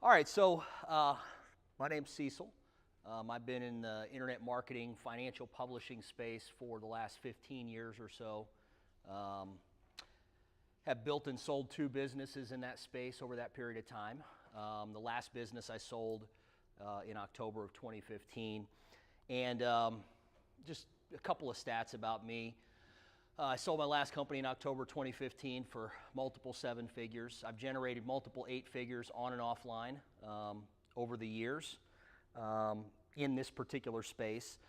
All right, so my name's Cecil. I've been in the internet marketing, financial publishing space for the last 15 years or so. Have built and sold 2 businesses in that space over that period of time. The last business I sold in October of 2015. And just a couple of stats about me. I sold my last company in October 2015 for multiple 7 figures. I've generated multiple 8 figures on and offline over the years in this particular space.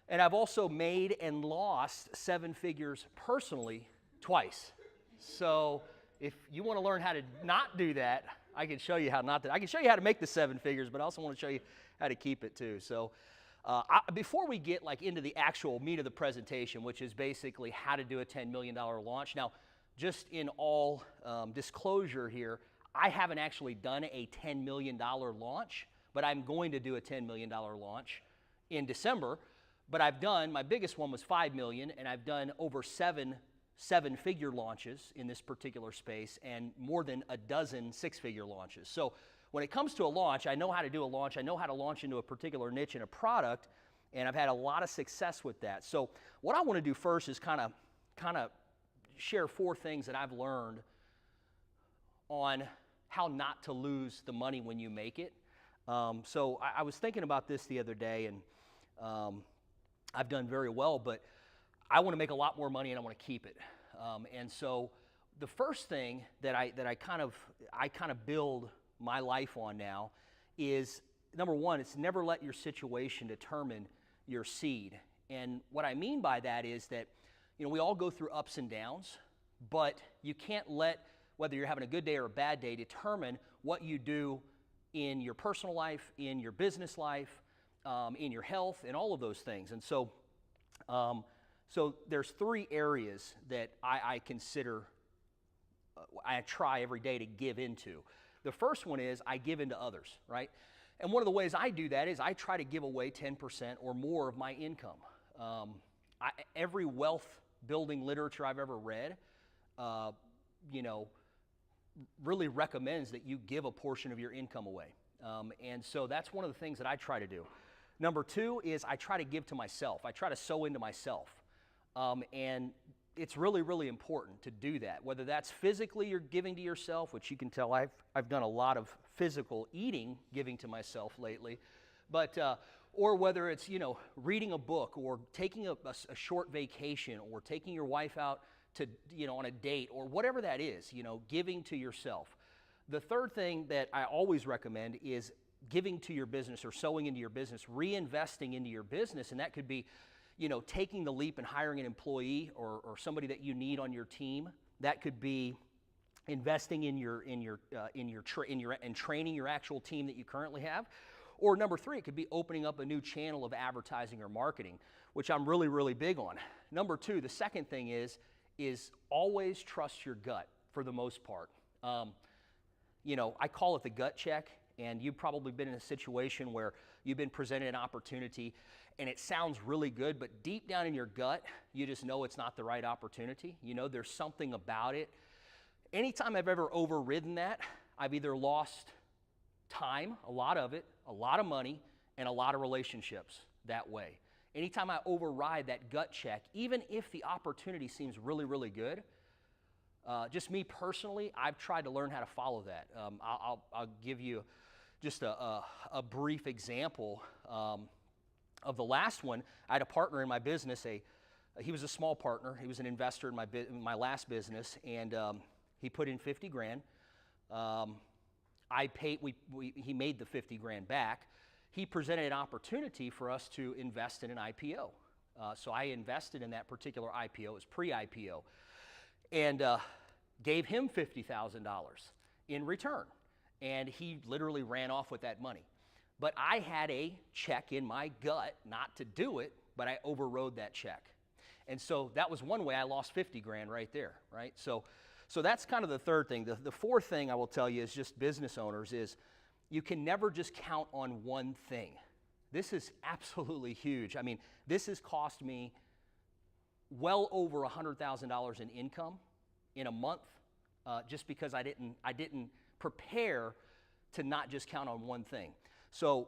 And I've also made and lost 7 figures personally twice. So if you want to learn how to not do that, I can show you how not to. I can show you how to make the 7 figures, but I also want to show you how to keep it too. So before we get into the actual meat of the presentation, which is basically how to do a $10 million launch. Now, just in all disclosure here, I haven't actually done a $10 million launch, but I'm going to do a $10 million launch in December. But my biggest one was $5 million, and I've done over 7 7-figure launches in this particular space and more than a dozen 6-figure launches. So when it comes to a launch, I know how to do a launch. I know how to launch into a particular niche in a product, and I've had a lot of success with that. So what I want to do first is kind of share 4 things that I've learned on how not to lose the money when you make it. So I was thinking about this the other day, and I've done very well, but I want to make a lot more money and I want to keep it. And so the first thing that I kind of build my life on now is, number one, it's never let your situation determine your seed. And what I mean by that is that, we all go through ups and downs, but you can't let whether you're having a good day or a bad day determine what you do in your personal life, in your business life, in your health, and all of those things. And so there's 3 areas that I consider, I try every day to give into. The first one is I give into others, right? And one of the ways I do that is I try to give away 10% or more of my income. Every wealth building literature I've ever read, really recommends that you give a portion of your income away. And so that's one of the things that I try to do. Number 2 is I try to give to myself. I try to sow into myself. And it's really, really important to do that. Whether that's physically you're giving to yourself, which you can tell I've done a lot of physical eating, giving to myself lately, but or whether it's reading a book or taking a short vacation or taking your wife out to on a date or whatever that is, giving to yourself. The third thing that I always recommend is giving to your business or sowing into your business, reinvesting into your business, and that could be taking the leap and hiring an employee or somebody that you need on your team. That could be investing in training your actual team that you currently have. Or number 3, it could be opening up a new channel of advertising or marketing, which I'm really, really big on. Number 2, the second thing is always trust your gut for the most part. I call it the gut check, and you've probably been in a situation where you've been presented an opportunity and it sounds really good, but deep down in your gut, you just know it's not the right opportunity. There's something about it. Anytime I've ever overridden that, I've either lost time, a lot of it, a lot of money, and a lot of relationships that way. Anytime I override that gut check, even if the opportunity seems really, really good, just me personally, I've tried to learn how to follow that. I'll give you just a brief example of the last one. I had a partner in my business. He was a small partner. He was an investor in my last business, and he put in $50,000. He made the $50,000 back. He presented an opportunity for us to invest in an IPO. So I invested in that particular IPO. It was pre-IPO. And gave him $50,000 in return. And he literally ran off with that money. But I had a check in my gut not to do it, but I overrode that check. And so that was one way I lost $50,000 right there, right? So that's kind of the third thing. The fourth thing I will tell you is just business owners is you can never just count on one thing. This is absolutely huge. I mean, this has cost me well over $100,000 in income in a month just because I didn't prepare to not just count on one thing. So,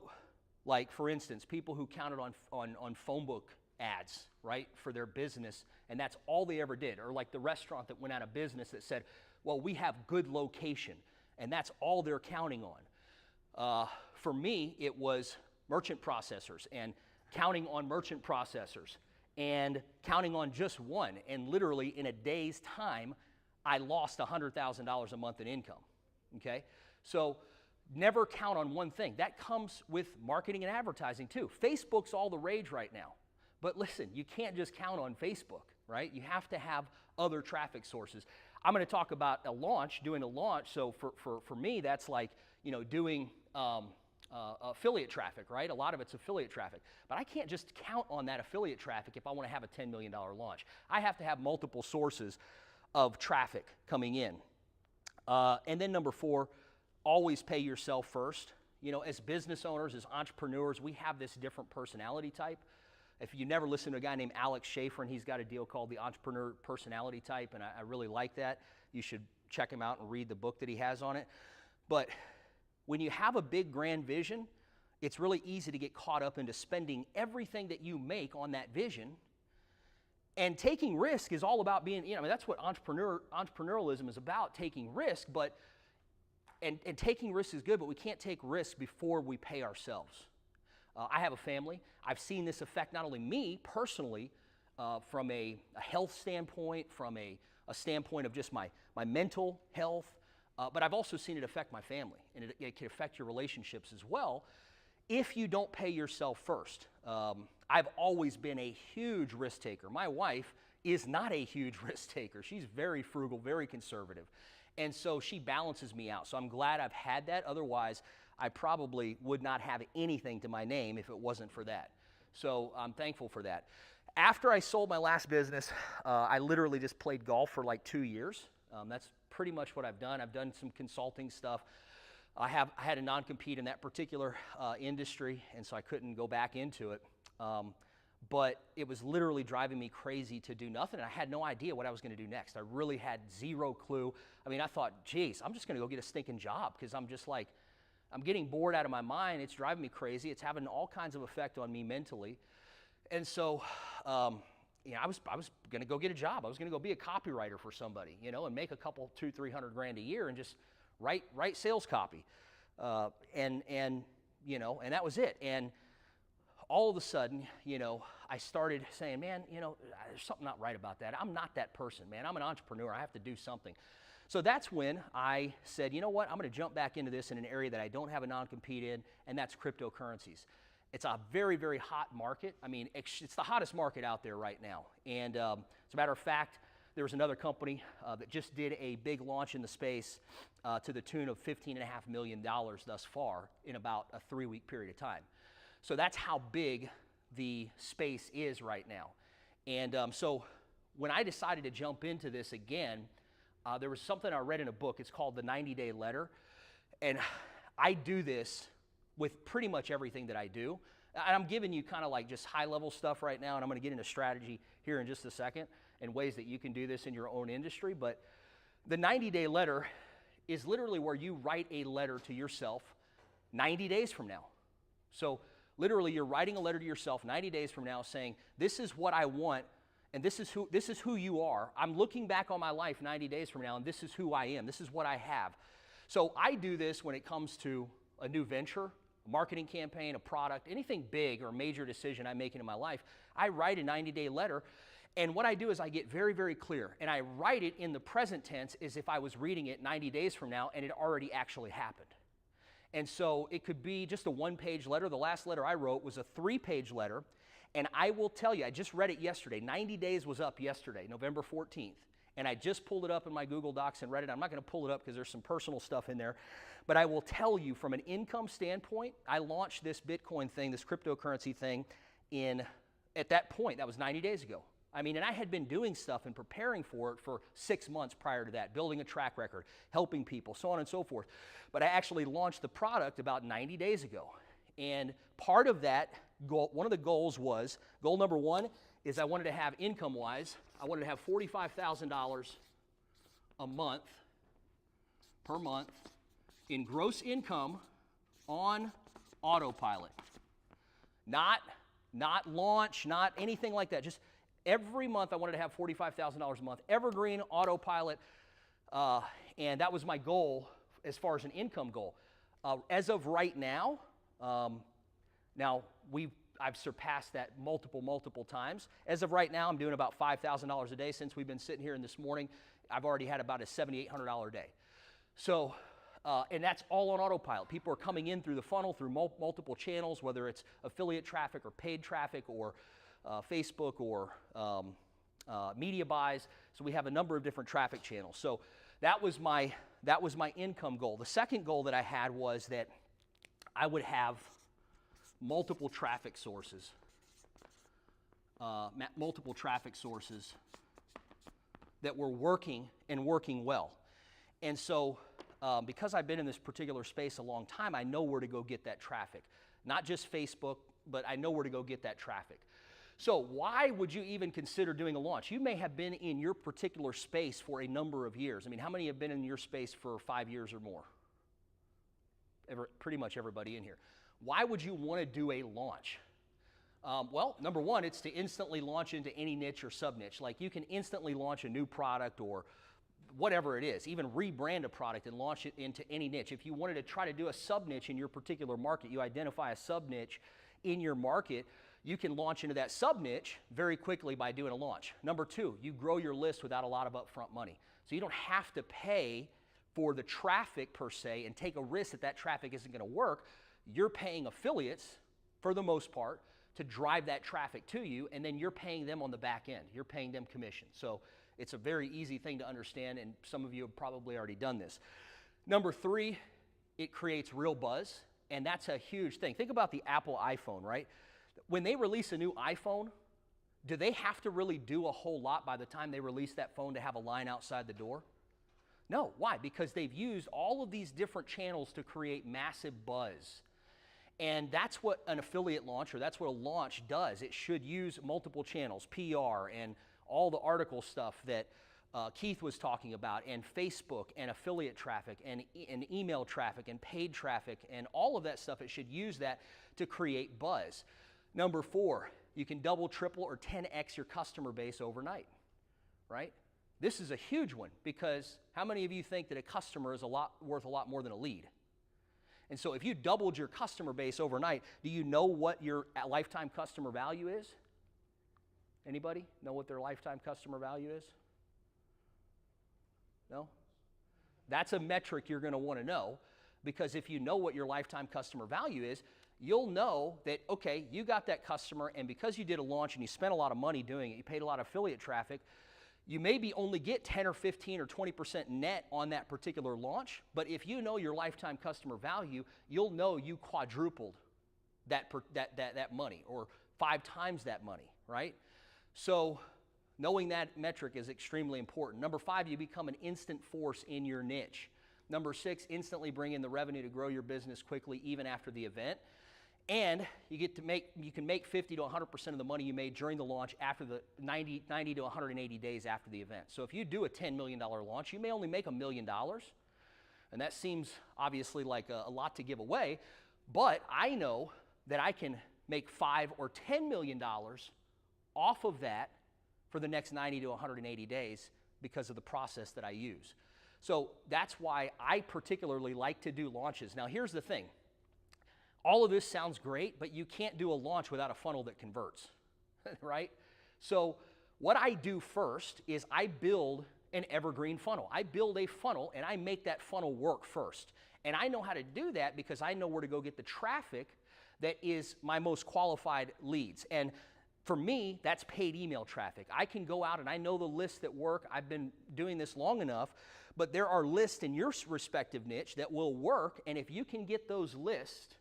like for instance, people who counted on phone book ads, right, for their business, and that's all they ever did. Or like the restaurant that went out of business that said, well, we have good location, and that's all they're counting on. For me, it was merchant processors and counting on merchant processors and counting on just one. And literally in a day's time, I lost $100,000 a month in income, okay? So never count on one thing. That comes with marketing and advertising too. Facebook's all the rage right now. But listen, you can't just count on Facebook, right? You have to have other traffic sources. I'm going to talk about doing a launch. So for me, that's like, doing affiliate traffic, right? A lot of it's affiliate traffic. But I can't just count on that affiliate traffic if I want to have a $10 million launch. I have to have multiple sources of traffic coming in. And then number 4, always pay yourself first. As business owners, as entrepreneurs, we have this different personality type. If you never listen to a guy named Alex Schaefer, and he's got a deal called the Entrepreneur Personality Type, and I really like that. You should check him out and read the book that he has on it. But when you have a big grand vision, it's really easy to get caught up into spending everything that you make on that vision. And taking risk is all about being, that's what entrepreneurialism is about, taking risk. But and taking risk is good, but we can't take risk before we pay ourselves. I have a family. I've seen this affect not only me personally, from a health standpoint, from a standpoint of just my mental health, but I've also seen it affect my family, and it can affect your relationships as well if you don't pay yourself first. I've always been a huge risk taker. My wife is not a huge risk taker. She's very frugal, very conservative, and so she balances me out. So I'm glad I've had that. Otherwise, I probably would not have anything to my name if it wasn't for that. So I'm thankful for that. After I sold my last business, I literally just played golf for like 2 years. That's pretty much what I've done. I've done some consulting stuff. I had a non-compete in that particular industry, and so I couldn't go back into it. But it was literally driving me crazy to do nothing, and I had no idea what I was going to do next. I really had zero clue. I mean, I thought, geez, I'm just going to go get a stinking job because I'm just like, I'm getting bored out of my mind. It's driving me crazy. It's having all kinds of effect on me mentally. And so, I was going to go get a job. I was going to go be a copywriter for somebody, and make a couple, $200-300 grand a year and just write sales copy. And that was it. And all of a sudden, I started saying, man, there's something not right about that. I'm not that person, man. I'm an entrepreneur. I have to do something. So that's when I said, you know what, I'm going to jump back into this in an area that I don't have a non-compete in, and that's cryptocurrencies. It's a very, very hot market. I mean, it's the hottest market out there right now. And as a matter of fact, there was another company that just did a big launch in the space to the tune of $15.5 million thus far in about a 3-week period of time. So that's how big the space is right now. And so when I decided to jump into this again, there was something I read in a book. It's called The 90-Day Letter. And I do this with pretty much everything that I do. And I'm giving you kind of like just high-level stuff right now, and I'm going to get into strategy here in just a second and ways that you can do this in your own industry. But the 90-Day Letter is literally where you write a letter to yourself 90 days from now. So literally you're writing a letter to yourself 90 days from now saying, this is what I want, and this is who you are. I'm looking back on my life 90 days from now, and this is who I am. This is what I have. So I do this when it comes to a new venture, a marketing campaign, a product, anything big or major decision I'm making in my life. I write a 90-day letter, and what I do is I get very, very clear, and I write it in the present tense as if I was reading it 90 days from now, and it already actually happened. And so it could be just a 1-page letter. The last letter I wrote was a 3-page letter. And I will tell you, I just read it yesterday. 90 days was up yesterday, November 14th. And I just pulled it up in my Google Docs and read it. I'm not going to pull it up because there's some personal stuff in there. But I will tell you from an income standpoint, I launched this Bitcoin thing, this cryptocurrency thing, at that point, that was 90 days ago. I mean, and I had been doing stuff and preparing for it for 6 months prior to that, building a track record, helping people, so on and so forth. But I actually launched the product about 90 days ago. And part of that goal, one of the goals was, goal number 1 is I wanted to have income-wise, I wanted to have $45,000 a month, per month, in gross income on autopilot. Not launch, not anything like that. Just every month I wanted to have $45,000 a month. Evergreen autopilot, and that was my goal as far as an income goal. As of right now, I've surpassed that multiple times. As of right now, I'm doing about $5,000 a day. Since we've been sitting here this morning, I've already had about a $7,800 a day. So, and that's all on autopilot. People are coming in through the funnel, through multiple channels, whether it's affiliate traffic or paid traffic or Facebook or media buys. So we have a number of different traffic channels. So that was my income goal. The second goal that I had was that I would have multiple traffic sources. That were working and working well. And so because I've been in this particular space a long time, I know where to go get that traffic. Not just Facebook, but I know where to go get that traffic. So why would you even consider doing a launch? You may have been in your particular space for a number of years. I mean, how many have been in your space for 5 years or more? Pretty much everybody in here. Why would you want to do a launch? Well, number one, it's to instantly launch into any niche or sub-niche. Like you can instantly launch a new product or whatever it is, even rebrand a product and launch it into any niche. If you wanted to try to do a sub-niche in your particular market, you identify a sub-niche in your market, you can launch into that sub-niche very quickly by doing a launch. Number two, you grow your list without a lot of upfront money. So you don't have to pay for the traffic per se and take a risk that that traffic isn't going to work. You're paying affiliates, for the most part, to drive that traffic to you, and then you're paying them on the back end. You're paying them commission. So it's a very easy thing to understand, and some of you have probably already done this. Number three, it creates real buzz, and that's a huge thing. Think about the Apple iPhone, right? When they release a new iPhone, do they have to really do a whole lot by the time they release that phone to have a line outside the door? No. Why? Because they've used all of these different channels to create massive buzz. And that's what an affiliate launch, or that's what a launch does. It should use multiple channels, PR and all the article stuff that Keith was talking about, and Facebook and affiliate traffic and email traffic and paid traffic and all of that stuff. It should use that to create buzz. Number four, you can double, triple, or 10x your customer base overnight, right? This is a huge one, because how many of you think that a customer is worth a lot more than a lead? And so if you doubled your customer base overnight, do you know what your lifetime customer value is? Anybody know what their lifetime customer value is? No? That's a metric you're going to want to know, because if you know what your lifetime customer value is, you'll know that, okay, you got that customer, and because you did a launch and you spent a lot of money doing it, you paid a lot of affiliate traffic, you maybe only get 10 or 15 or 20% net on that particular launch, but if you know your lifetime customer value, you'll know you quadrupled that money, or 5 times that money, right? So knowing that metric is extremely important. Number 5, you become an instant force in your niche. Number 6, instantly bring in the revenue to grow your business quickly even after the event. And you can make 50 to 100% of the money you made during the launch after the 90 to 180 days after the event. So if you do a $10 million launch, you may only make $1 million. And that seems obviously like a lot to give away, but I know that I can make $5 or $10 million off of that for the next 90 to 180 days because of the process that I use. So that's why I particularly like to do launches. Now here's the thing. All of this sounds great, but you can't do a launch without a funnel that converts, right? So what I do first is I build an evergreen funnel. I build a funnel and I make that funnel work first. And I know how to do that because I know where to go get the traffic that is my most qualified leads. And for me, that's paid email traffic. I can go out and I know the lists that work. I've been doing this long enough, but there are lists in your respective niche that will work. And if you can get those lists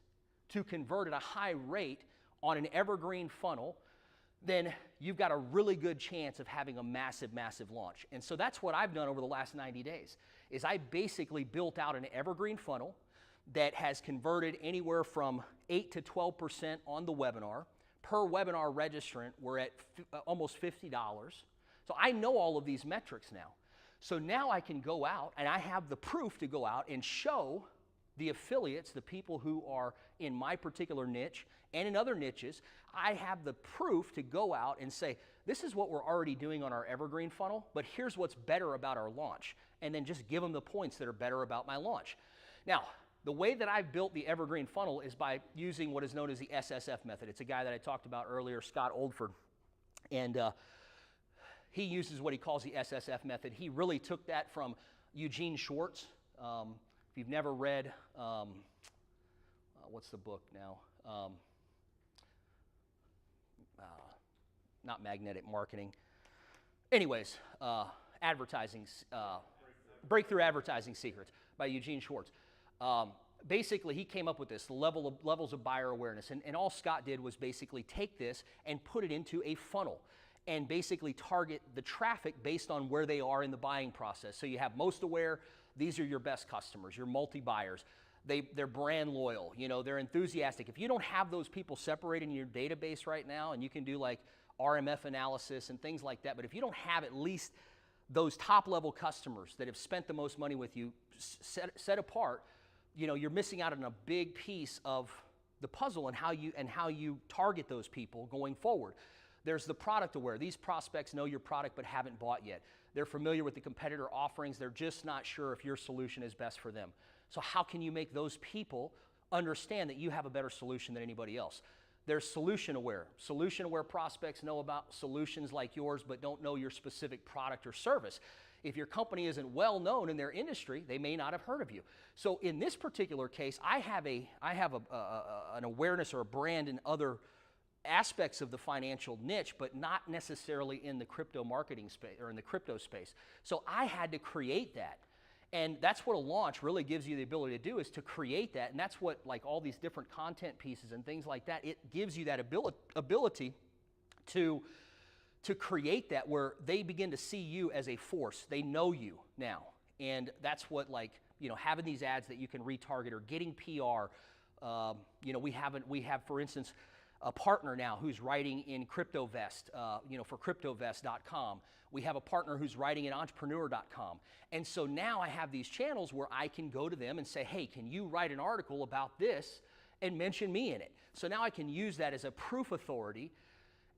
to convert at a high rate on an evergreen funnel, then you've got a really good chance of having a massive, massive launch. And so that's what I've done over the last 90 days, is I basically built out an evergreen funnel that has converted anywhere from 8 to 12% on the webinar. Per webinar registrant, we're at almost $50. So I know all of these metrics now. So now I can go out and I have the proof to go out and show The affiliates, the people who are in my particular niche and in other niches, I have the proof to go out and say, this is what we're already doing on our evergreen funnel, but here's what's better about our launch. And then just give them the points that are better about my launch. Now, the way that I've built the evergreen funnel is by using what is known as the SSF method. It's a guy that I talked about earlier, Scott Oldford. And he uses what he calls the SSF method. He really took that from Eugene Schwartz. If you've never read, what's the book now? Not Magnetic Marketing. Anyways, Breakthrough Advertising Secrets by Eugene Schwartz. Basically, he came up with this levels of buyer awareness. And all Scott did was basically take this and put it into a funnel and basically target the traffic based on where they are in the buying process. So you have most aware. These are your best customers, your multi-buyers. They're brand loyal, they're enthusiastic. If you don't have those people separated in your database right now, and you can do like RMF analysis and things like that, but if you don't have at least those top-level customers that have spent the most money with you set apart, you're missing out on a big piece of the puzzle and how you target those people going forward. There's the product aware. These prospects know your product but haven't bought yet. They're familiar with the competitor offerings. They're just not sure if your solution is best for them. So how can you make those people understand that you have a better solution than anybody else? There's solution aware. Solution aware prospects know about solutions like yours but don't know your specific product or service. If your company isn't well known in their industry, they may not have heard of you. So in this particular case, I have an awareness or a brand in other aspects of the financial niche, but not necessarily in the crypto marketing space or in the crypto space. So I had to create that. And that's what a launch really gives you the ability to do, is to create that. And that's what, like, all these different content pieces and things like that, it gives you that ability to create that, where they begin to see you as a force. They know you now. And that's what, like, having these ads that you can retarget or getting PR. We have, for instance, a partner now who's writing in CryptoVest, for CryptoVest.com. We have a partner who's writing in Entrepreneur.com. And so now I have these channels where I can go to them and say, hey, can you write an article about this and mention me in it? So now I can use that as a proof authority.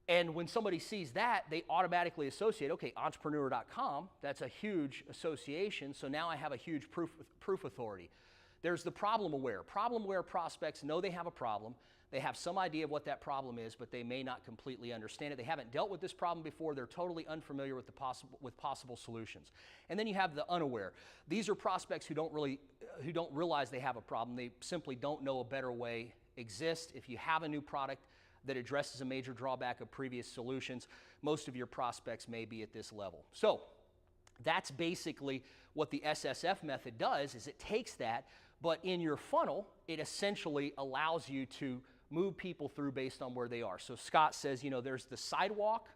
And when somebody sees that, they automatically associate, okay, Entrepreneur.com, that's a huge association. So now I have a huge proof authority. There's the problem aware. Problem aware prospects know they have a problem. They have some idea of what that problem is, but they may not completely understand it. They haven't dealt with this problem before. They're totally unfamiliar with possible solutions. And then you have the unaware. These are prospects who don't realize they have a problem. They simply don't know a better way exists. If you have a new product that addresses a major drawback of previous solutions, most of your prospects may be at this level. So that's basically what the SSF method does, is it takes that, but in your funnel, it essentially allows you to move people through based on where they are. So Scott says, there's the sidewalk,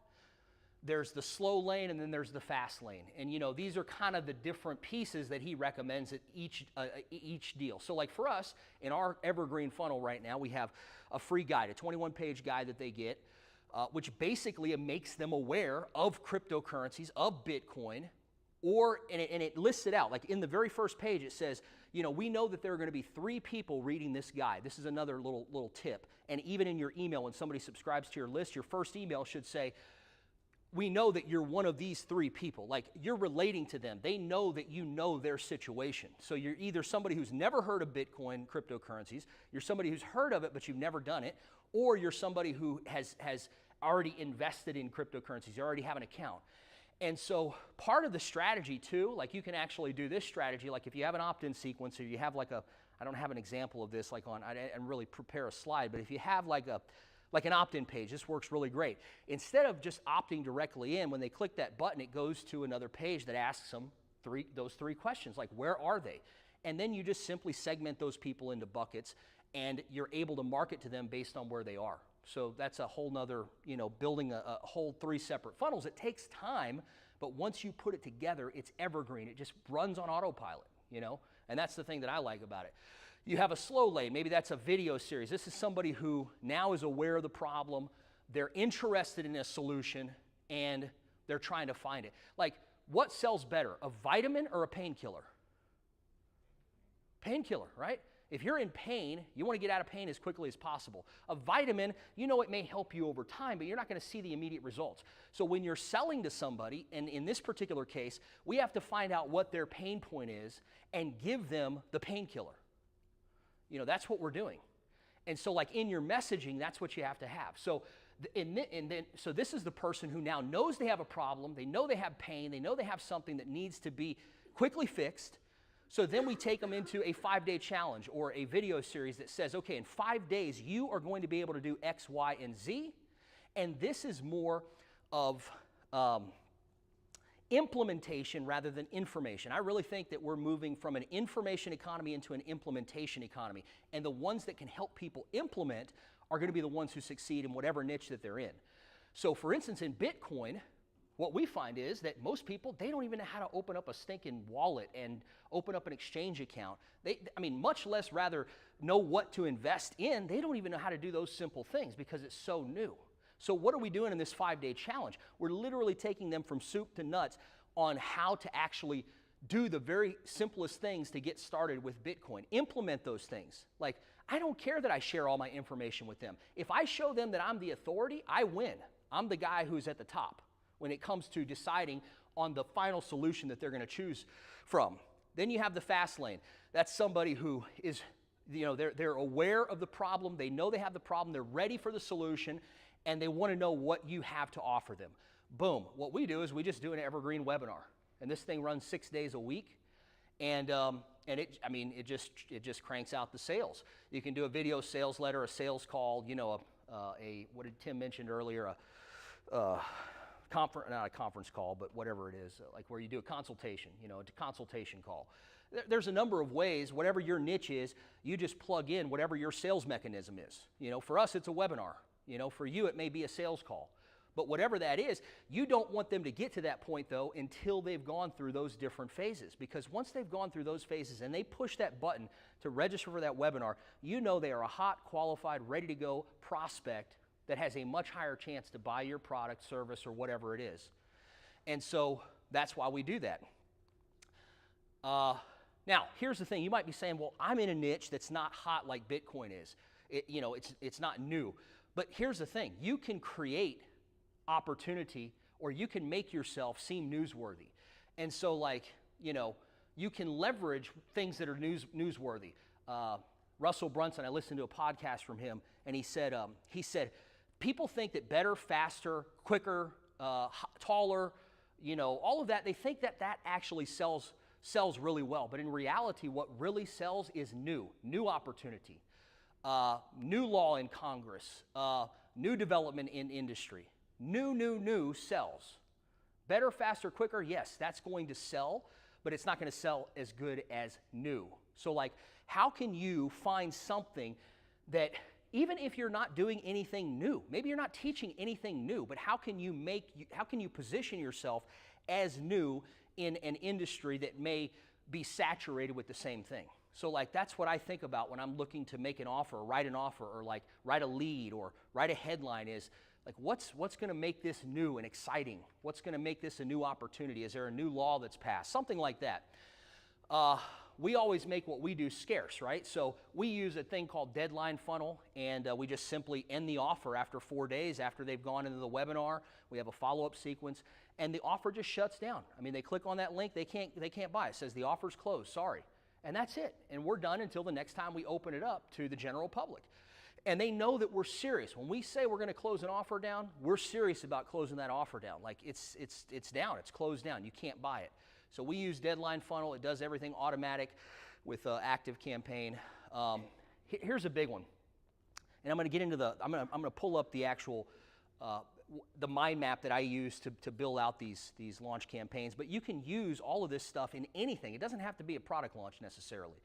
there's the slow lane, and then there's the fast lane. And these are kind of the different pieces that he recommends at each deal. So like for us, in our evergreen funnel right now, we have a free guide, a 21-page guide that they get, which basically makes them aware of cryptocurrencies, of Bitcoin, and it lists it out. Like in the very first page, it says, we know that there are going to be 3 people reading this guide. This is another little tip. And even in your email, when somebody subscribes to your list, your first email should say, we know that you're one of these 3 people. Like, you're relating to them. They know that you know their situation. So you're either somebody who's never heard of Bitcoin, cryptocurrencies, you're somebody who's heard of it but you've never done it, or you're somebody who has already invested in cryptocurrencies. You already have an account. And so part of the strategy too, like you can actually do this strategy, like if you have an opt-in sequence, or you have like I don't have an example of this, like I didn't really prepare a slide, but if you have like an opt-in page, this works really great. Instead of just opting directly in, when they click that button, it goes to another page that asks them those 3 questions, like where are they? And then you just simply segment those people into buckets, and you're able to market to them based on where they are. So that's a whole nother, building a whole 3 separate funnels. It takes time, but once you put it together, it's evergreen. It just runs on autopilot, and that's the thing that I like about it. You have a slow lane. Maybe that's a video series. This is somebody who now is aware of the problem. They're interested in a solution, and they're trying to find it. Like, what sells better, a vitamin or a painkiller? Painkiller, right? If you're in pain, you want to get out of pain as quickly as possible. A vitamin, you know it may help you over time, but you're not going to see the immediate results. So when you're selling to somebody, and in this particular case, we have to find out what their pain point is and give them the painkiller. You know, that's what we're doing. And so like in your messaging, that's what you have to have. So so this is the person who now knows they have a problem, they know they have pain, they know they have something that needs to be quickly fixed. So then we take them into a 5-day challenge or a video series that says, okay, in 5 days, you are going to be able to do X, Y, and Z. And this is more of implementation rather than information. I really think that we're moving from an information economy into an implementation economy. And the ones that can help people implement are going to be the ones who succeed in whatever niche that they're in. So for instance, in Bitcoin, what we find is that most people, they don't even know how to open up a stinking wallet and open up an exchange account. Much less rather know what to invest in. They don't even know how to do those simple things because it's so new. So what are we doing in this 5-day challenge? We're literally taking them from soup to nuts on how to actually do the very simplest things to get started with Bitcoin. Implement those things. Like, I don't care that I share all my information with them. If I show them that I'm the authority, I win. I'm the guy who's at the top when it comes to deciding on the final solution that they're going to choose from. Then you have the fast lane. That's somebody who is, they're aware of the problem, they know they have the problem, they're ready for the solution, and they want to know what you have to offer them. Boom. What we do is we just do an evergreen webinar, and this thing runs 6 days a week, and it just cranks out the sales. You can do a video sales letter, a sales call, what did Tim mention earlier, not a conference call, but whatever it is, like where you do a consultation, a consultation call. There's a number of ways, whatever your niche is, you just plug in whatever your sales mechanism is. For us, it's a webinar. For you, it may be a sales call. But whatever that is, you don't want them to get to that point, though, until they've gone through those different phases. Because once they've gone through those phases and they push that button to register for that webinar, they are a hot, qualified, ready to go prospect that has a much higher chance to buy your product, service, or whatever it is. And so that's why we do that. Now, here's the thing. You might be saying, well, I'm in a niche that's not hot like Bitcoin is. It's not new. But here's the thing. You can create opportunity, or you can make yourself seem newsworthy. And so, you can leverage things that are newsworthy. Russell Brunson, I listened to a podcast from him, and he said, people think that better, faster, quicker, taller, all of that, they think that actually sells really well. But in reality, what really sells is new opportunity, new law in Congress, new development in industry. New sells. Better, faster, quicker, yes, that's going to sell, but it's not going to sell as good as new. So how can you find something that, even if you're not doing anything new, maybe you're not teaching anything new, but how can you position yourself as new in an industry that may be saturated with the same thing? So that's what I think about when I'm looking to make an offer, or write an offer, or write a lead, or write a headline is, what's going to make this new and exciting? What's going to make this a new opportunity? Is there a new law that's passed? Something like that. We always make what we do scarce, right? So we use a thing called deadline funnel, and we just simply end the offer after 4 days after they've gone into the webinar. We have a follow-up sequence, and the offer just shuts down. They click on that link, they can't buy. It says the offer's closed, sorry. And that's it. And we're done until the next time we open it up to the general public. And they know that we're serious. When we say we're going to close an offer down, we're serious about closing that offer down. It's down, it's closed down, you can't buy it. So we use deadline funnel. It does everything automatic with active campaign. Here's a big one, and I'm going to get into I'm going to pull up the actual the mind map that I use to build out these launch campaigns. But you can use all of this stuff in anything. It doesn't have to be a product launch necessarily.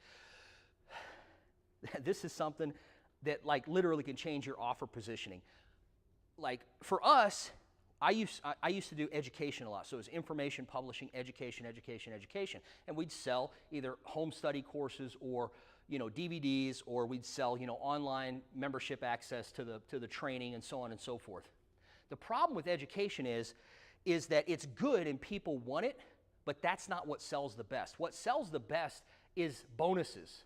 This is something that literally can change your offer positioning. For us, I used to do education a lot. So it was information publishing, education. And we'd sell either home study courses or DVDs, or we'd sell online membership access to the training, and so on and so forth. The problem with education is that it's good and people want it, but that's not what sells the best. What sells the best is bonuses.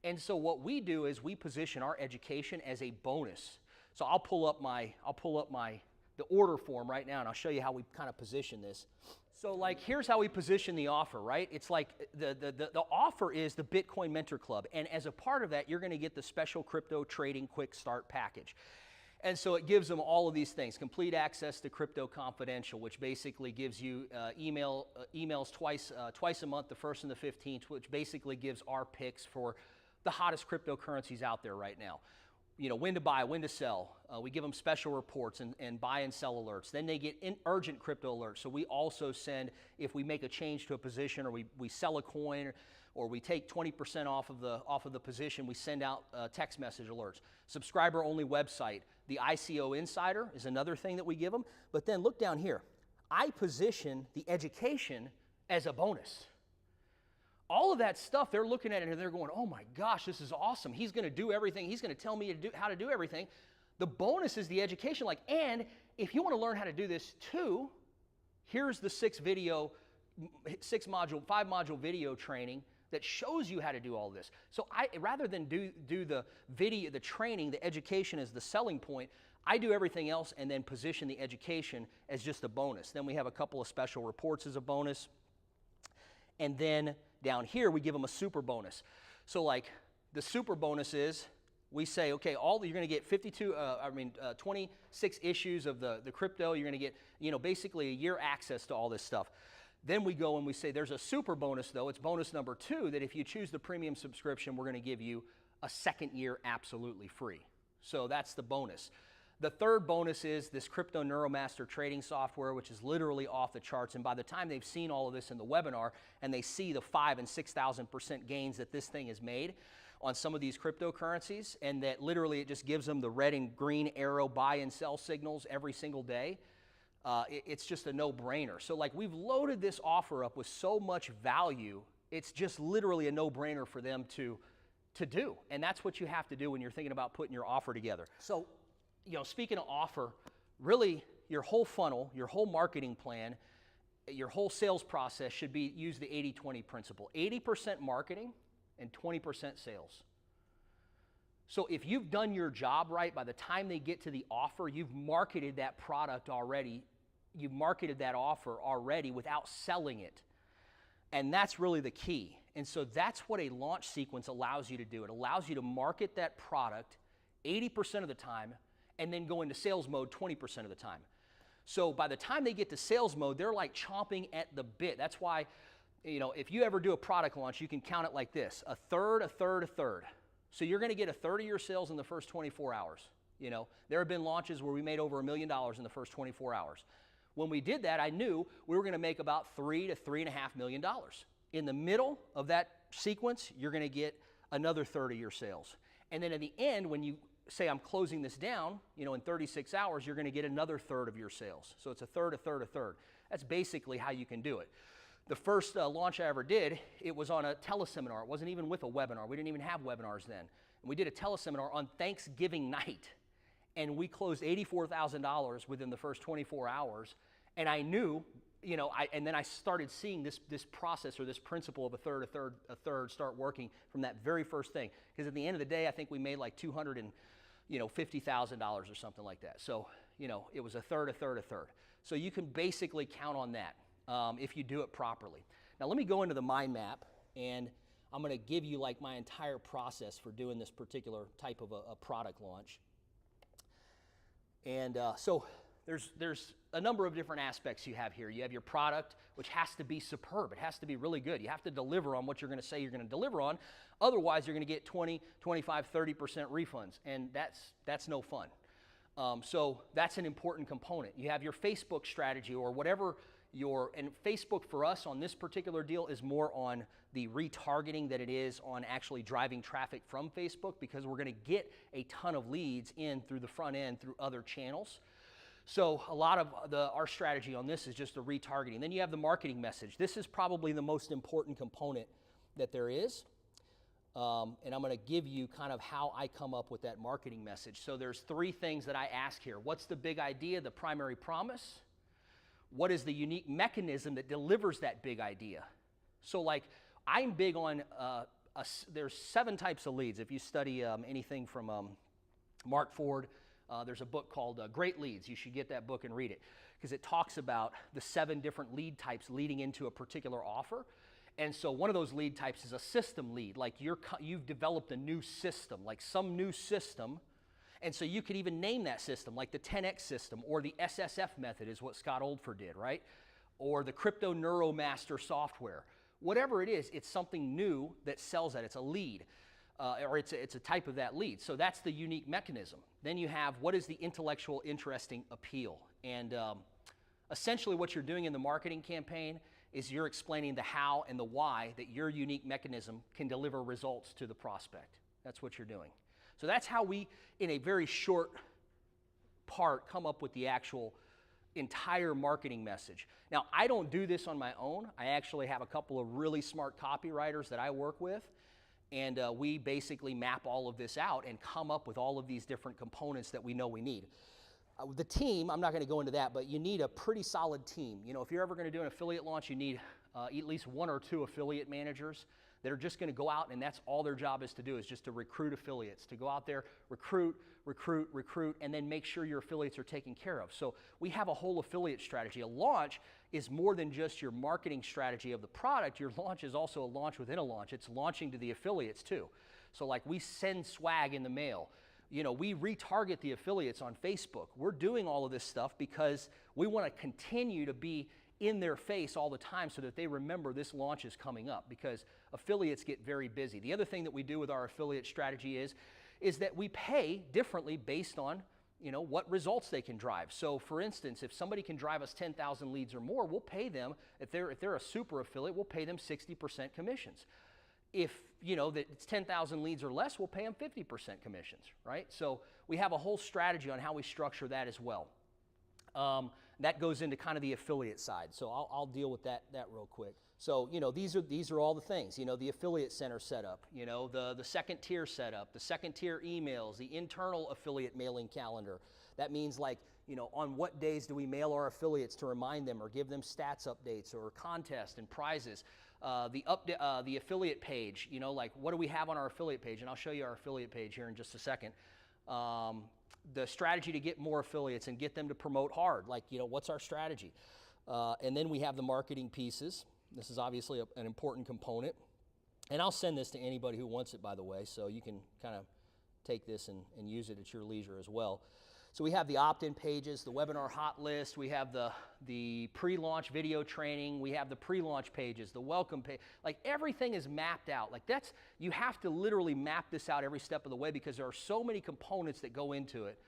And so what we do is we position our education as a bonus. So I'll pull up the order form right now, and I'll show you how we kind of position this. So like, here's how we position the offer, right? It's like the offer is the Bitcoin Mentor Club, and as a part of that, you're going to get the special crypto trading quick start package. And so it gives them all of these things: complete access to Crypto Confidential, which basically gives you emails twice a month, the 1st and the 15th, which basically gives our picks for the hottest cryptocurrencies out there right now. You know, when to buy, when to sell. We give them special reports and buy and sell alerts. Then they get urgent crypto alerts. So we also send, if we make a change to a position, or we sell a coin, or we take 20% off of the position, we send out text message alerts. Subscriber only website. The ICO Insider is another thing that we give them. But then look down here. I position the education as a bonus. All of that stuff, they're looking at it and they're going, oh my gosh, this is awesome. He's going to do everything. He's going to tell me how to do everything. The bonus is the education. Like, and if you want to learn how to do this too, here's the 5-module video training that shows you how to do all this. So rather than do the video, the training, the education as the selling point, I do everything else and then position the education as just a bonus. Then we have a couple of special reports as a bonus. And then down here, we give them a super bonus. So like the super bonus is, we say, okay, you're going to get 26 issues of the crypto. You're going to get, basically a year access to all this stuff. Then we go and we say there's a super bonus, though. It's bonus number 2, that if you choose the premium subscription, we're going to give you a 2nd year absolutely free. So that's the bonus. The third bonus is this Crypto Neuromaster trading software, which is literally off the charts. And by the time they've seen all of this in the webinar and they see the 5,000% and 6,000% gains that this thing has made on some of these cryptocurrencies, and that literally it just gives them the red and green arrow buy and sell signals every single day, it's just a no-brainer. So like, we've loaded this offer up with so much value, it's just literally a no-brainer for them to do. And that's what you have to do when you're thinking about putting your offer together. So, speaking of offer, really your whole funnel, your whole marketing plan, your whole sales process should use the 80-20 principle. 80% marketing and 20% sales. So if you've done your job right, by the time they get to the offer, you've marketed that product already. You've marketed that offer already without selling it. And that's really the key. And so that's what a launch sequence allows you to do. It allows you to market that product 80% of the time and then go into sales mode 20% of the time. So by the time they get to sales mode, they're like chomping at the bit. That's why, if you ever do a product launch, you can count it like this: a third, a third, a third. So you're going to get a third of your sales in the first 24 hours. There have been launches where we made over $1 million in the first 24 hours. When we did that, I knew we were going to make about $3 to $3.5 million. In the middle of that sequence, you're going to get another third of your sales. And then at the end, when you say I'm closing this down, in 36 hours, you're going to get another third of your sales. So it's a third, a third, a third. That's basically how you can do it. The first launch I ever did, it was on a teleseminar. It wasn't even with a webinar. We didn't even have webinars then. And we did a teleseminar on Thanksgiving night. And we closed $84,000 within the first 24 hours. And I knew, and then I started seeing this process, or this principle of a third, a third, a third start working from that very first thing. Because at the end of the day, I think we made like $250,000 or something like that. So, it was a third, a third, a third. So you can basically count on that if you do it properly. Now let me go into the mind map, and I'm going to give you like my entire process for doing this particular type of a product launch. And so there's a number of different aspects you have here. You have your product, which has to be superb. It has to be really good. You have to deliver on what you're going to say you're going to deliver on. Otherwise, you're going to get 20, 25, 30% refunds, and that's no fun. So that's an important component. You have your Facebook strategy, or whatever and Facebook for us on this particular deal is more on the retargeting than it is on actually driving traffic from Facebook, because we're going to get a ton of leads in through the front end through other channels. So a lot of our strategy on this is just the retargeting. Then you have the marketing message. This is probably the most important component that there is. And I'm going to give you kind of how I come up with that marketing message. So there's 3 things that I ask here. What's the big idea, the primary promise? What is the unique mechanism that delivers that big idea? So like, I'm big on, there's 7 types of leads. If you study anything from Mark Ford, there's a book called Great Leads. You should get that book and read it, because it talks about the 7 different lead types leading into a particular offer. And so one of those lead types is a system lead, like you've developed a new system, like some new system. And so you could even name that system, like the 10X system, or the SSF method is what Scott Oldford did, right? Or the Crypto Neuromaster software. Whatever it is, it's something new that sells that. It's a lead, or it's a type of that lead. So that's the unique mechanism. Then you have, what is the intellectual interesting appeal? And essentially what you're doing in the marketing campaign is you're explaining the how and the why that your unique mechanism can deliver results to the prospect. That's what you're doing. So that's how we, in a very short part, come up with the actual entire marketing message. Now, I don't do this on my own. I actually have a couple of really smart copywriters that I work with, and we basically map all of this out and come up with all of these different components that we know we need. The team, I'm not going to go into that, but you need a pretty solid team. You know, if you're ever going to do an affiliate launch, you need at least 1 or 2 affiliate managers that are just going to go out, and that's all their job is to do, is just to recruit affiliates, to go out there, recruit, and then make sure your affiliates are taken care of. So we have a whole affiliate strategy. A launch is more than just your marketing strategy of the product. Your launch is also a launch within a launch. It's launching to the affiliates too. So like we send swag in the mail. You know, we retarget the affiliates on Facebook. We're doing all of this stuff because we want to continue to be in their face all the time so that they remember this launch is coming up, because affiliates get very busy. The other thing that we do with our affiliate strategy is that we pay differently based on, you know, what results they can drive. So for instance, if somebody can drive us 10,000 leads or more, we'll pay them, if they're a super affiliate, we'll pay them 60% commissions. If, you know, that it's 10,000 leads or less, we'll pay them 50% commissions, right? So we have a whole strategy on how we structure that as well. That goes into kind of the affiliate side. So I'll deal with that real quick. So, you know, these are all the things, you know, the affiliate center setup, you know, the second tier setup, the second tier emails, the internal affiliate mailing calendar. That means, like, you know, on what days do we mail our affiliates to remind them or give them stats updates or contests and prizes. The affiliate page, you know, like what do we have on our affiliate page? And I'll show you our affiliate page here in just a second. The strategy to get more affiliates and get them to promote hard, like, you know, what's our strategy? And then we have the marketing pieces. This is obviously an important component. And I'll send this to anybody who wants it, by the way, so you can kind of take this and use it at your leisure as well. So we have the opt-in pages, the webinar hot list, we have the pre-launch video training, we have the pre-launch pages, the welcome page. Like, everything is mapped out. Like, you have to literally map this out every step of the way, because there are so many components that go into it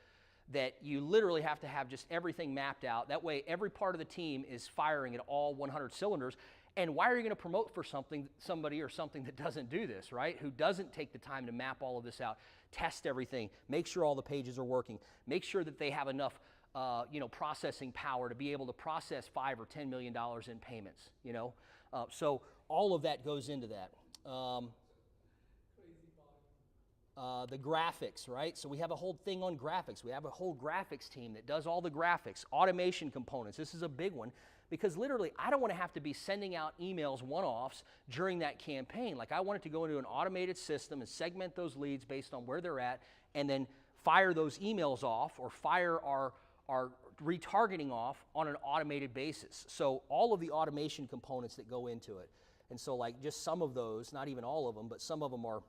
that you literally have to have just everything mapped out. That way every part of the team is firing at all 100 cylinders. And why are you going to promote for somebody or something that doesn't do this, right? Who doesn't take the time to map all of this out, test everything, make sure all the pages are working, make sure that they have enough, you know, processing power to be able to process $5 or $10 million in payments, you know? So all of that goes into that. The graphics, right? So we have a whole thing on graphics. We have a whole graphics team that does all the graphics, automation components. This is a big one, because literally I don't want to have to be sending out emails one-offs during that campaign. Like, I want it to go into an automated system and segment those leads based on where they're at, and then fire those emails off, or fire our retargeting off on an automated basis. So all of the automation components that go into it. And so, like, just some of those, not even all of them, but some of them are,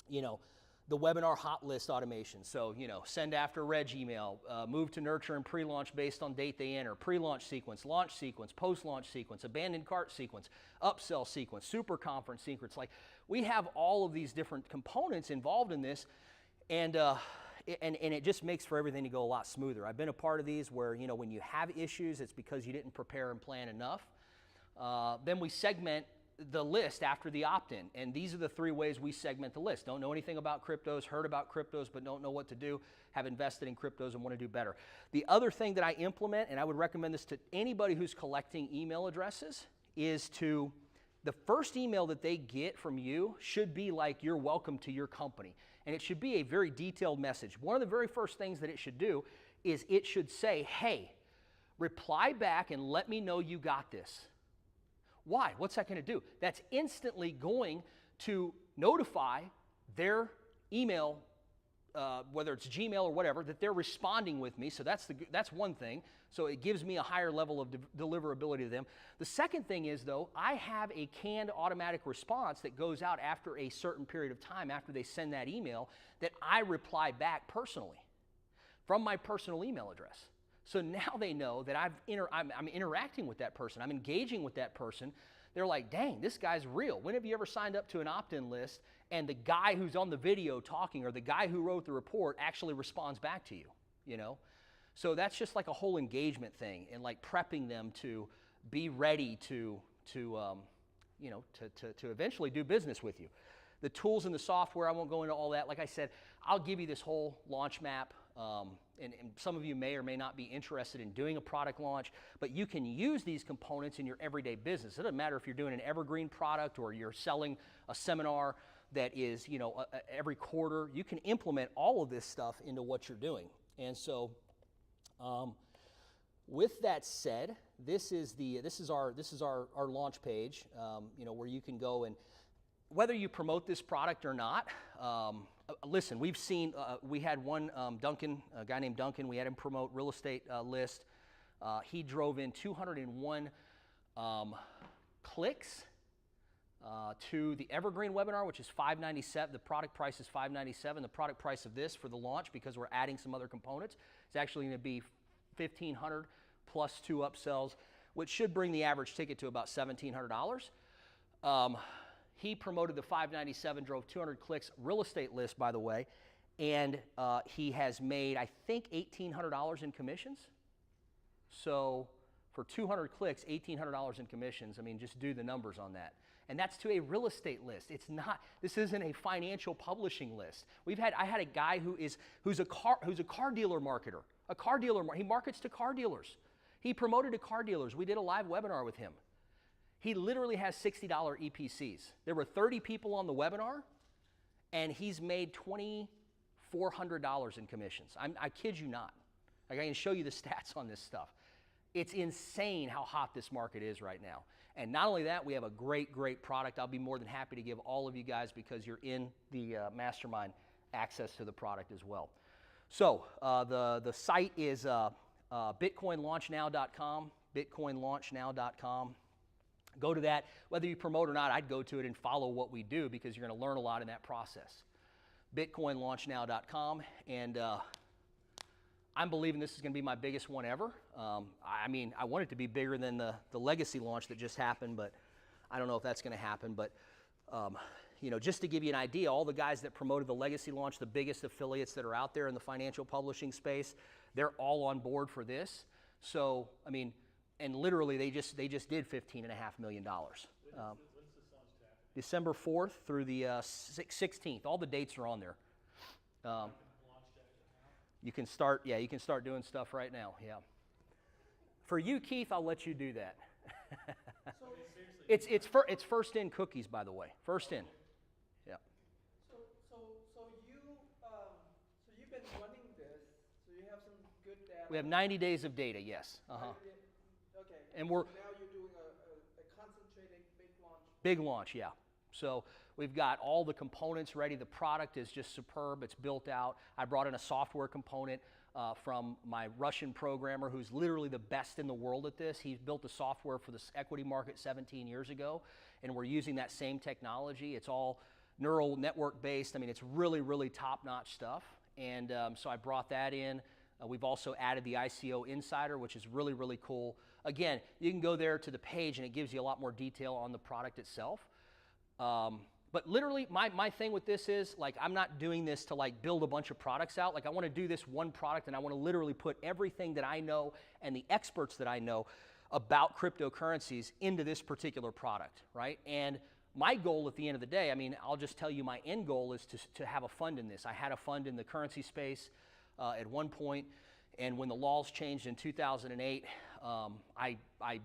you know, the webinar hot list automation. So, you know, send after reg email, move to nurture and pre-launch based on date they enter, pre-launch sequence, launch sequence, post-launch sequence, abandoned cart sequence, upsell sequence, super conference sequence. Like, we have all of these different components involved in this, and it just makes for everything to go a lot smoother. I've been a part of these where, you know, when you have issues, it's because you didn't prepare and plan enough. Then we segment the list after the opt-in, and these are the 3 ways we segment the list. Don't know anything about cryptos, heard about cryptos, but don't know what to do, have invested in cryptos and want to do better. The other thing that I implement, and I would recommend this to anybody who's collecting email addresses, is the first email that they get from you should be like, you're welcome to your company. And it should be a very detailed message. One of the very first things that it should do is it should say, hey, reply back and let me know you got this. Why? What's that going to do? That's instantly going to notify their email, whether it's Gmail or whatever, that they're responding with me. So that's one thing. So it gives me a higher level of deliverability to them. The second thing is, though, I have a canned automatic response that goes out after a certain period of time after they send that email that I reply back personally from my personal email address. So now they know that I'm interacting with that person. I'm engaging with that person. They're like, dang, this guy's real. When have you ever signed up to an opt-in list and the guy who's on the video talking or the guy who wrote the report actually responds back to you, you know? So that's just like a whole engagement thing and like prepping them to be ready to eventually do business with you. The tools and the software, I won't go into all that. Like I said, I'll give you this whole launch map. And some of you may or may not be interested in doing a product launch, but you can use these components in your everyday business. It doesn't matter if you're doing an evergreen product or you're selling a seminar that is, every quarter. You can implement all of this stuff into what you're doing. And so, with that said, this is our launch page, where you can go and whether you promote this product or not. Listen, we've seen, we had one, Duncan, a guy named Duncan, we had him promote real estate list. He drove in 201 clicks to the Evergreen webinar, which is $597. The product price is $597. The product price of this for the launch, because we're adding some other components, is actually going to be $1,500 plus 2 upsells, which should bring the average ticket to about $1,700. He promoted the $597, drove 200 clicks, real estate list, by the way, and he has made, I think, $1,800 in commissions. So for 200 clicks, $1,800 in commissions. I mean, just do the numbers on that. And that's to a real estate list. It's not. This isn't a financial publishing list. I had a guy who's a car dealer marketer. He markets to car dealers. He promoted to car dealers. We did a live webinar with him. He literally has $60 EPCs. There were 30 people on the webinar, and he's made $2,400 in commissions. I kid you not. Like, I can show you the stats on this stuff. It's insane how hot this market is right now. And not only that, we have a great, great product. I'll be more than happy to give all of you guys, because you're in the Mastermind, access to the product as well. So the site is bitcoinlaunchnow.com, bitcoinlaunchnow.com. Go to that. Whether you promote or not, I'd go to it and follow what we do, because you're going to learn a lot in that process. bitcoinlaunchnow.com. And I'm believing this is going to be my biggest one ever. I want it to be bigger than the legacy launch that just happened, but I don't know if that's going to happen. But, just to give you an idea, all the guys that promoted the legacy launch, the biggest affiliates that are out there in the financial publishing space, they're all on board for this. So, and literally they just did $15.5 million. When's this launch happening? December 4th through the 16th. All the dates are on there. You can start doing stuff right now. Yeah. For you, Keith, I'll let you do that. It's first in cookies, by the way. First in. Yeah. So you've been running this. So you have some good data. We have 90 days of data. Yes. Okay. And so now you're doing a concentrated big launch. Big launch, yeah. So we've got all the components ready. The product is just superb. It's built out. I brought in a software component from my Russian programmer, who's literally the best in the world at this. He built the software for the equity market 17 years ago, and we're using that same technology. It's all neural network based. It's really, really top-notch stuff. And so I brought that in. We've also added the ICO Insider, which is really, really cool. Again, you can go there to the page, and it gives you a lot more detail on the product itself. But literally, my thing with this is, I'm not doing this to build a bunch of products out. I want to do this one product, and I want to literally put everything that I know and the experts that I know about cryptocurrencies into this particular product, right? And my goal at the end of the day, I'll just tell you, my end goal is to have a fund in this. I had a fund in the currency space at one point, and when the laws changed in 2008, I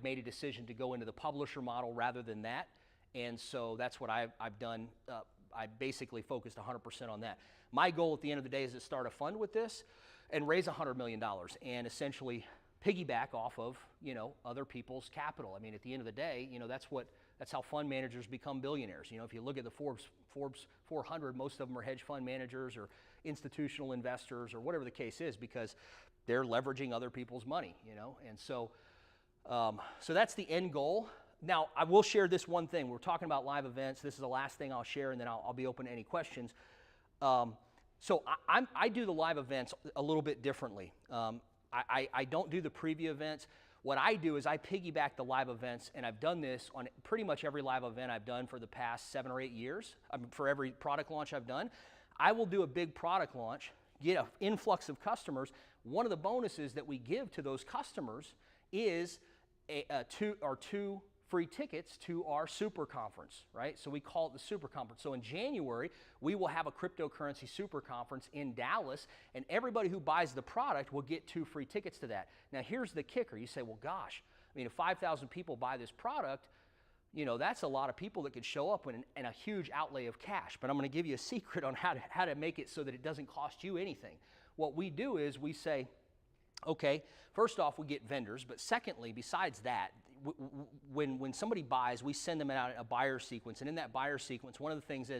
made a decision to go into the publisher model rather than that. And so that's what I've done. I basically focused 100% on that. My goal at the end of the day is to start a fund with this and raise $100 million and essentially piggyback off of, other people's capital. I mean, at the end of the day, that's how fund managers become billionaires. If you look at the Forbes 400, most of them are hedge fund managers or institutional investors or whatever the case is, because they're leveraging other people's money, And so that's the end goal. Now, I will share this one thing. We're talking about live events. This is the last thing I'll share, and then I'll be open to any questions. So I do the live events a little bit differently. I don't do the preview events. What I do is I piggyback the live events, and I've done this on pretty much every live event I've done for the past 7 or 8 years. For every product launch I've done, I will do a big product launch, get an influx of customers. One of the bonuses that we give to those customers is two free tickets to our super conference, right? So we call it the super conference. So in January, we will have a cryptocurrency super conference in Dallas, and everybody who buys the product will get 2 free tickets to that. Now here's the kicker. You say, well, gosh, I mean, if 5,000 people buy this product, that's a lot of people that could show up and a huge outlay of cash. But I'm going to give you a secret on how to make it so that it doesn't cost you anything. What we do is we say, okay, first off, we get vendors, but secondly, besides that, when somebody buys, we send them out a buyer sequence, and in that buyer sequence, one of the things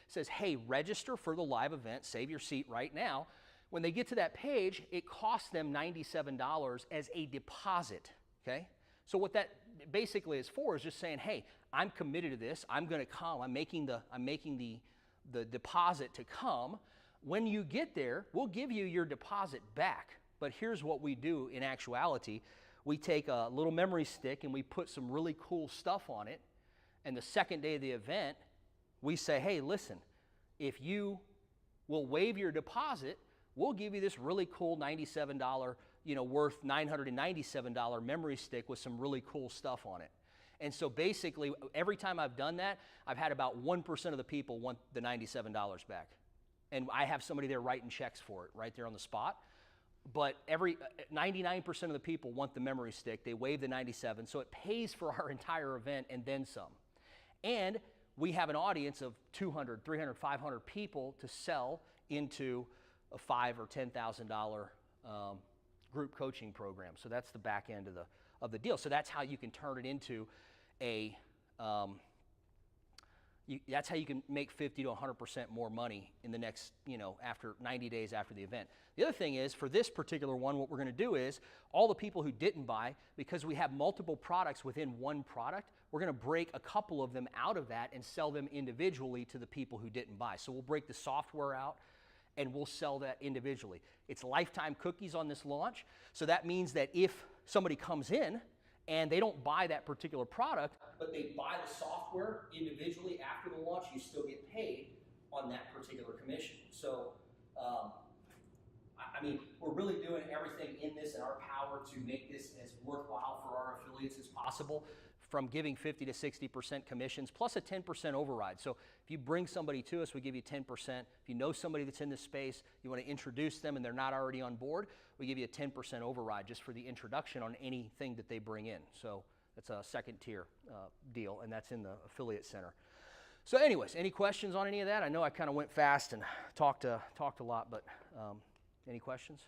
says, hey, register for the live event, save your seat right now. When they get to that page, it costs them $97 as a deposit, okay? So what that basically is for is just saying, hey, I'm committed to this, I'm gonna come, I'm making the deposit to come. When you get there, we'll give you your deposit back. But here's what we do in actuality. We take a little memory stick and we put some really cool stuff on it. And the second day of the event, we say, hey, listen, if you will waive your deposit, we'll give you this really cool $97, worth $997 memory stick with some really cool stuff on it. And so basically, every time I've done that, I've had about 1% of the people want the $97 back. And I have somebody there writing checks for it right there on the spot. But 99% of the people want the memory stick. They waive the 97, so it pays for our entire event and then some. And we have an audience of 200, 300, 500 people to sell into a $5,000 or $10,000 group coaching program. So that's the back end of the deal. So that's how you can turn it into that's how you can make 50 to 100% more money in the next, after 90 days after the event. The other thing is, for this particular one, what we're going to do is, all the people who didn't buy, because we have multiple products within one product, we're going to break a couple of them out of that and sell them individually to the people who didn't buy. So we'll break the software out and we'll sell that individually. It's lifetime cookies on this launch. So that means that if somebody comes in and they don't buy that particular product, but they buy the software individually after the launch, you still get paid on that particular commission. So, we're really doing everything in this in our power to make this as worthwhile for our affiliates as possible, from giving 50 to 60% commissions, plus a 10% override. So if you bring somebody to us, we give you 10%. If you know somebody that's in this space, you want to introduce them and they're not already on board, we give you a 10% override just for the introduction on anything that they bring in. So that's a second tier deal, and that's in the affiliate center. So anyways, any questions on any of that? I know I kind of went fast and talked a lot, but any questions?